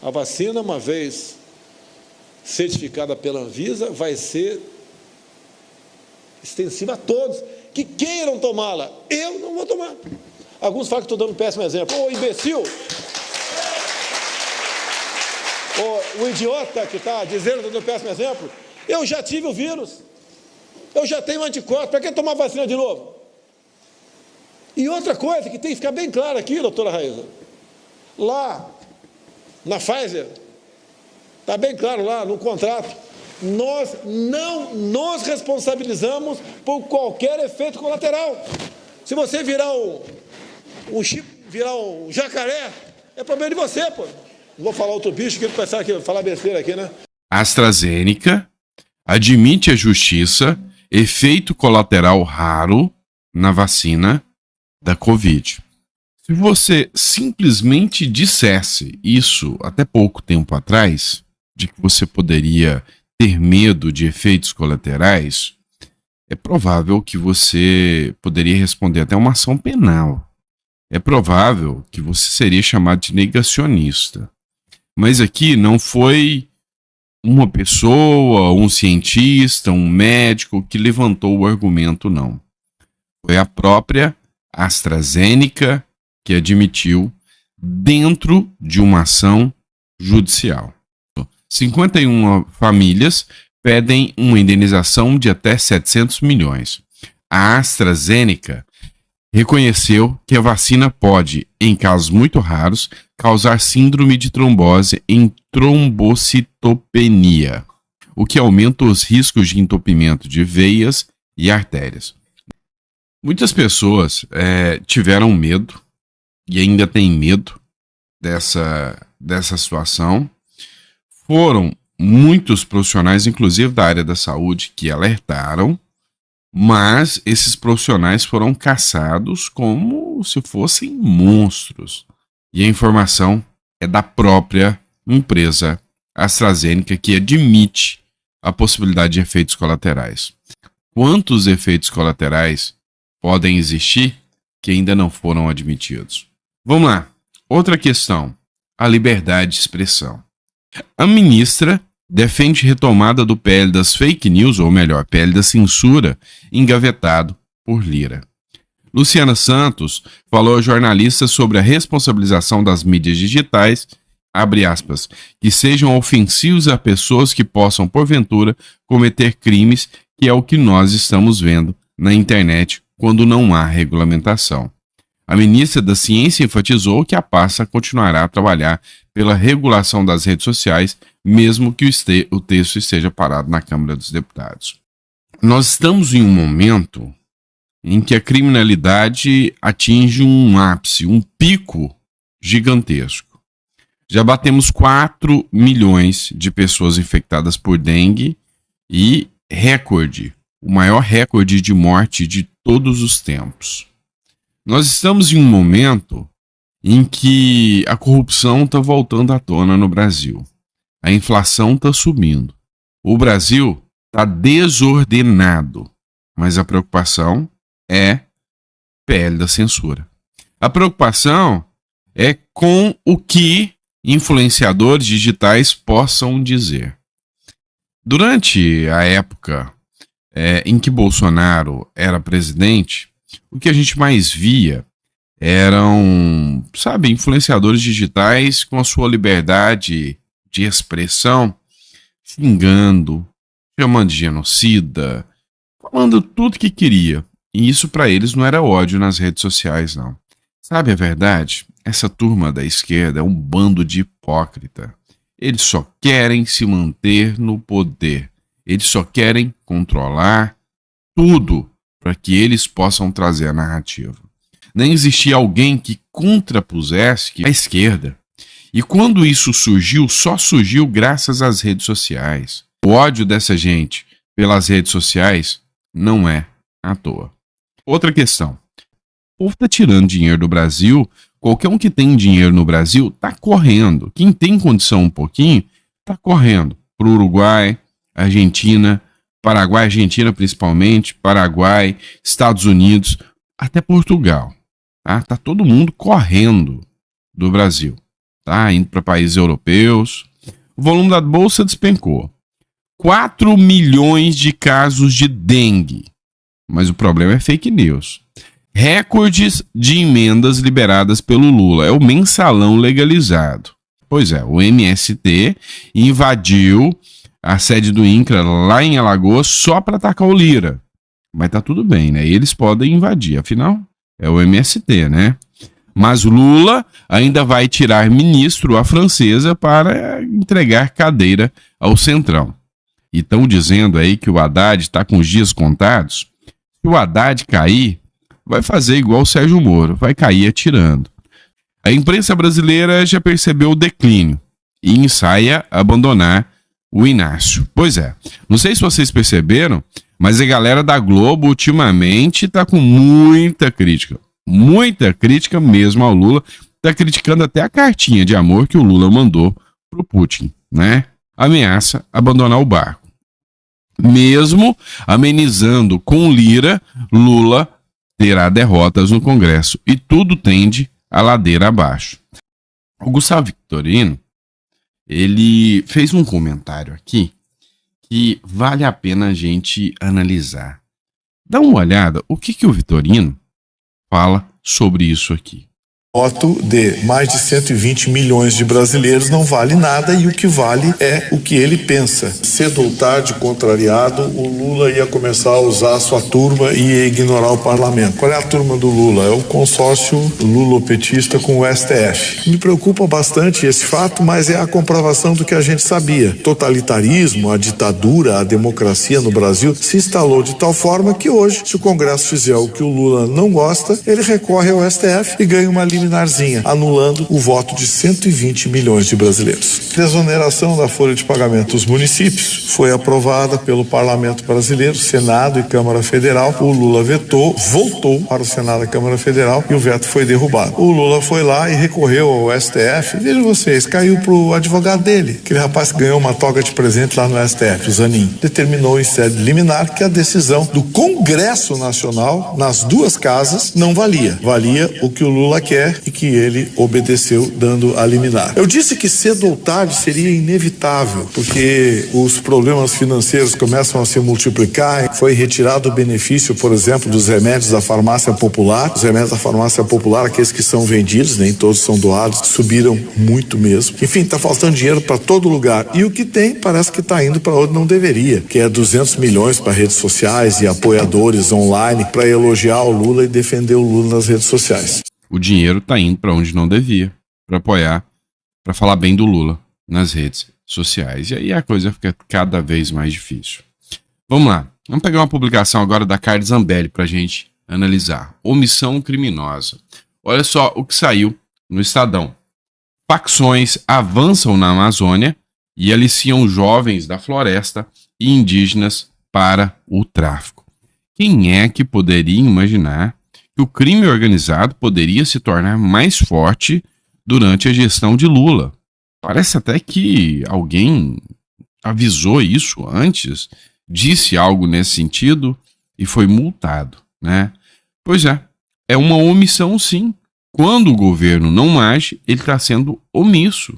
A vacina, uma vez certificada pela Anvisa, vai ser extensiva a todos que queiram tomá-la. Eu não vou tomar. Alguns falam que estou dando um péssimo exemplo. Ô, imbecil! O idiota que está dizendo que eu estou dando um péssimo exemplo, eu já tive o vírus. Eu já tenho anticorpos. Para que tomar vacina de novo? E outra coisa que tem que ficar bem claro aqui, doutora Raíza, lá na Pfizer, está bem claro lá no contrato, nós não nos responsabilizamos por qualquer efeito colateral. Se você virar um jacaré, é problema de você, pô. Não vou falar outro bicho que ele pensar aqui, falar besteira aqui, né? AstraZeneca admite à justiça efeito colateral raro na vacina da Covid. Se você simplesmente dissesse isso até pouco tempo atrás, de que você poderia ter medo de efeitos colaterais, é provável que você poderia responder até uma ação penal. É provável que você seria chamado de negacionista. Mas aqui não foi uma pessoa, um cientista, um médico que levantou o argumento, não. Foi a própria AstraZeneca que admitiu dentro de uma ação judicial. 51 famílias pedem uma indenização de até 700 milhões. A AstraZeneca reconheceu que a vacina pode, em casos muito raros, causar síndrome de trombose em trombocitopenia, o que aumenta os riscos de entupimento de veias e artérias. Muitas pessoas tiveram medo e ainda têm medo dessa situação. Foram muitos profissionais, inclusive da área da saúde, que alertaram, mas esses profissionais foram caçados como se fossem monstros. E a informação é da própria empresa AstraZeneca, que admite a possibilidade de efeitos colaterais. Quantos efeitos colaterais podem existir que ainda não foram admitidos? Vamos lá. Outra questão, a liberdade de expressão. A ministra defende retomada do PL das fake news, ou melhor, PL da censura, engavetado por Lira. Luciana Santos falou a jornalistas sobre a responsabilização das mídias digitais, abre aspas, que sejam ofensivos a pessoas que possam, porventura, cometer crimes, que é o que nós estamos vendo na internet quando não há regulamentação. A ministra da Ciência enfatizou que a pasta continuará a trabalhar pela regulação das redes sociais, mesmo que o texto esteja parado na Câmara dos Deputados. Nós estamos em um momento em que a criminalidade atinge um ápice, um pico gigantesco. Já batemos 4 milhões de pessoas infectadas por dengue e o maior recorde de morte de todos os tempos. Nós estamos em um momento em que a corrupção está voltando à tona no Brasil. A inflação está subindo. O Brasil está desordenado, mas a preocupação é PL da censura. A preocupação é com o que influenciadores digitais possam dizer. Durante a época em que Bolsonaro era presidente, o que a gente mais via eram, influenciadores digitais com a sua liberdade de expressão, xingando, chamando de genocida, falando tudo que queria. E isso para eles não era ódio nas redes sociais, não. Sabe a verdade? Essa turma da esquerda é um bando de hipócrita. Eles só querem se manter no poder. Eles só querem controlar tudo para que eles possam trazer a narrativa. Nem existia alguém que contrapusesse a esquerda. E quando isso surgiu, só surgiu graças às redes sociais. O ódio dessa gente pelas redes sociais não é à toa. Outra questão. O povo está tirando dinheiro do Brasil. Qualquer um que tem dinheiro no Brasil está correndo. Quem tem condição um pouquinho, está correndo para o Uruguai, Argentina, Paraguai, Argentina principalmente, Paraguai, Estados Unidos, até Portugal. Tá todo mundo correndo do Brasil. tá? Indo para países europeus. O volume da bolsa despencou. 4 milhões de casos de dengue. Mas o problema é fake news. Recordes de emendas liberadas pelo Lula. É o mensalão legalizado. Pois é, o MST invadiu a sede do INCRA lá em Alagoas só para atacar o Lira. Mas tá tudo bem, né? Eles podem invadir, afinal, é o MST, né? Mas Lula ainda vai tirar ministro à francesa para entregar cadeira ao Centrão. E estão dizendo aí que o Haddad está com os dias contados. Se o Haddad cair, vai fazer igual o Sérgio Moro, vai cair atirando. A imprensa brasileira já percebeu o declínio e ensaia abandonar o Inácio. Pois é, não sei se vocês perceberam, mas a galera da Globo ultimamente está com muita crítica mesmo ao Lula, está criticando até a cartinha de amor que o Lula mandou pro Putin, né? Ameaça abandonar o barco. Mesmo amenizando com Lira, Lula terá derrotas no Congresso e tudo tende a ladeira abaixo. O Gustavo Vitorino, ele fez um comentário aqui que vale a pena a gente analisar. Dá uma olhada o que o Vitorino fala sobre isso aqui. O voto de mais de 120 milhões de brasileiros não vale nada e o que vale é o que ele pensa. Cedo ou tarde, contrariado, o Lula ia começar a usar a sua turma e ia ignorar o parlamento. Qual é a turma do Lula? É o consórcio lulopetista com o STF. Me preocupa bastante esse fato, mas é a comprovação do que a gente sabia. Totalitarismo, a ditadura, a democracia no Brasil se instalou de tal forma que hoje, se o Congresso fizer o que o Lula não gosta, ele recorre ao STF e ganha uma liminarzinha, anulando o voto de 120 milhões de brasileiros. A desoneração da folha de pagamento dos municípios foi aprovada pelo Parlamento Brasileiro, Senado e Câmara Federal. O Lula vetou, voltou para o Senado e Câmara Federal e o veto foi derrubado. O Lula foi lá e recorreu ao STF. Vejam vocês, caiu para o advogado dele, aquele rapaz que ganhou uma toga de presente lá no STF, o Zanin. Determinou em sede liminar que a decisão do Congresso Nacional, nas duas casas, não valia. Valia o que o Lula quer e que ele obedeceu dando a liminar. Eu disse que cedo ou tarde seria inevitável, porque os problemas financeiros começam a se multiplicar. Foi retirado o benefício, por exemplo, dos remédios da farmácia popular. Os remédios da farmácia popular, aqueles que são vendidos, nem todos são doados, subiram muito mesmo. Enfim, está faltando dinheiro para todo lugar. E o que tem, parece que está indo para onde não deveria, que é 200 milhões para redes sociais e apoiadores online para elogiar o Lula e defender o Lula nas redes sociais. O dinheiro está indo para onde não devia, para apoiar, para falar bem do Lula nas redes sociais. E aí a coisa fica cada vez mais difícil. Vamos lá, vamos pegar uma publicação agora da Carla Zambelli para a gente analisar. Omissão criminosa. Olha só o que saiu no Estadão. Facções avançam na Amazônia e aliciam jovens da floresta e indígenas para o tráfico. Quem é que poderia imaginar que o crime organizado poderia se tornar mais forte durante a gestão de Lula? Parece até que alguém avisou isso antes, disse algo nesse sentido e foi multado, né? Pois é uma omissão sim. Quando o governo não age, ele está sendo omisso.